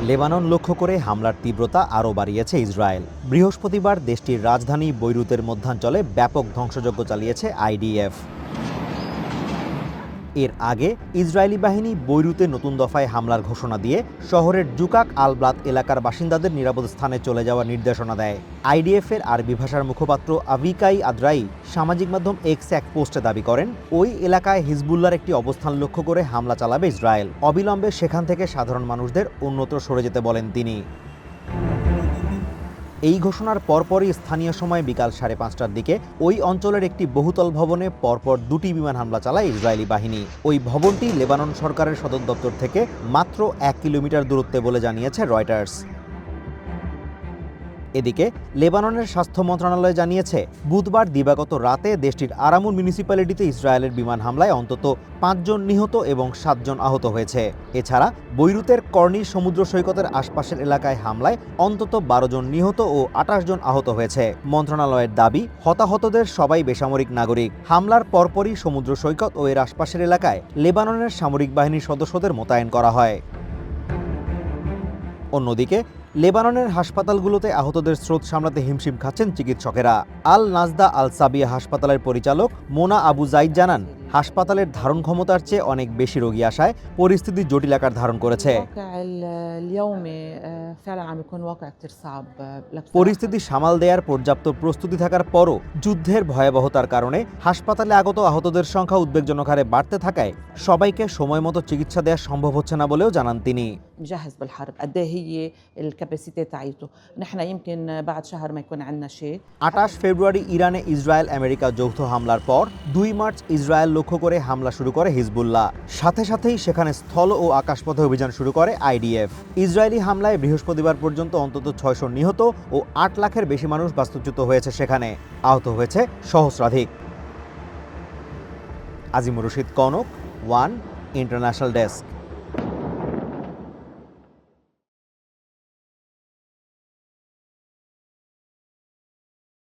Lebanon লক্ষ্য করে হামলার তীব্রতা আরও বাড়িয়েছে ইসরায়েল। বৃহস্পতিবার দেশটির রাজধানী বৈরুতের মধ্যাঞ্চলে ব্যাপক ধ্বংসযজ্ঞ চালিয়েছে আইডিএফ। এর আগে ইসরায়েলি বাহিনী বৈরুতে নতুন দফায় হামলার ঘোষণা দিয়ে শহরের জুকাক আল ব্লাত এলাকার বাসিন্দাদের নিরাপদ স্থানে চলে যাওয়ার নির্দেশনা দেয়। আইডিএফের আরবি ভাষার মুখপাত্র আভিকাই আদ্রাই সামাজিক মাধ্যম এক্সে এক পোস্টে দাবি করেন, ওই এলাকায় হিজবুল্লাহর একটি অবস্থান লক্ষ্য করে হামলা চালাবে ইসরায়েল। অবিলম্বে সেখান থেকে সাধারণ মানুষদের অন্যত্র সরে যেতে বলেন তিনি। এই ঘোষণার পরপরই স্থানীয় সময় বিকাল 5:30টার দিকে ওই অঞ্চলের একটি বহুতল ভবনে পরপর দুটি বিমান হামলা চালায় ইসরায়েলি বাহিনী। ওই ভবনটি লেবানন সরকারের সদর দপ্তর থেকে মাত্র 1 কিলোমিটার দূরত্বে বলে জানিয়েছে রয়টার্স। এদিকে লেবাননের স্বাস্থ্য মন্ত্রণালয় জানিয়েছে, বুধবার দিবাগত রাতে দেশটির আরামুর মিউনিসিপ্যালিটিতে ইসরায়েলের বিমান হামলায় অন্তত 5 জন নিহত এবং 7 জন আহত হয়েছে। এছাড়া বৈরুতের কর্নির সমুদ্র সৈকতের আশপাশের এলাকায় হামলায় অন্তত 12 জন নিহত ও 28 জন আহত হয়েছে। মন্ত্রণালয়ের দাবি, হতাহতদের সবাই বেসামরিক নাগরিক। হামলার পরপরই সমুদ্র সৈকত ও এর আশপাশের এলাকায় লেবাননের সামরিক বাহিনীর সদস্যদের মোতায়েন করা হয়। অন্যদিকে লেবাননের হাসপাতালগুলোতে আহতদের স্রোত সামলাতে হিমশিম খাচ্ছেন চিকিৎসকেরা। আল নাজদা আল সাবিয়া হাসপাতালের পরিচালক মোনা আবু জাইদ জানান, হাসপাতালের ধারণ ক্ষমতার চেয়ে অনেক বেশি রোগী আসায় পরিস্থিতি জটিল আকার ধারণ করেছে। পরিস্থিতি সামাল দেওয়ার পর্যাপ্ত প্রস্তুতি থাকার পরও যুদ্ধের ভয়াবহতার কারণে হাসপাতালে আগত আহতদের সংখ্যা উদ্বেগজনক হারে বাড়তে থাকায় সবাইকে সময় মতো চিকিৎসা দেওয়া সম্ভব হচ্ছে না বলেও জানান তিনি। 28 ফেব্রুয়ারি ইরানে ইসরায়েল আমেরিকা যৌথ হামলার পর 2 মার্চ ইসরায়েল লক্ষ্য করে হামলা শুরু করে হিজবুল্লাহ। সাথে সাথেই সেখানে স্থল ও আকাশপথে অভিযান শুরু করে আইডিএফ। ইসরায়েলি হামলায় বৃহস্পতিবার পর্যন্ত অন্তত 600 নিহত ও 8 লাখের বেশি মানুষ বাস্তুচ্যুত হয়েছে, সেখানে আহত হয়েছে সহস্রাধিক। Azimur Rashid Kanak, one international desk.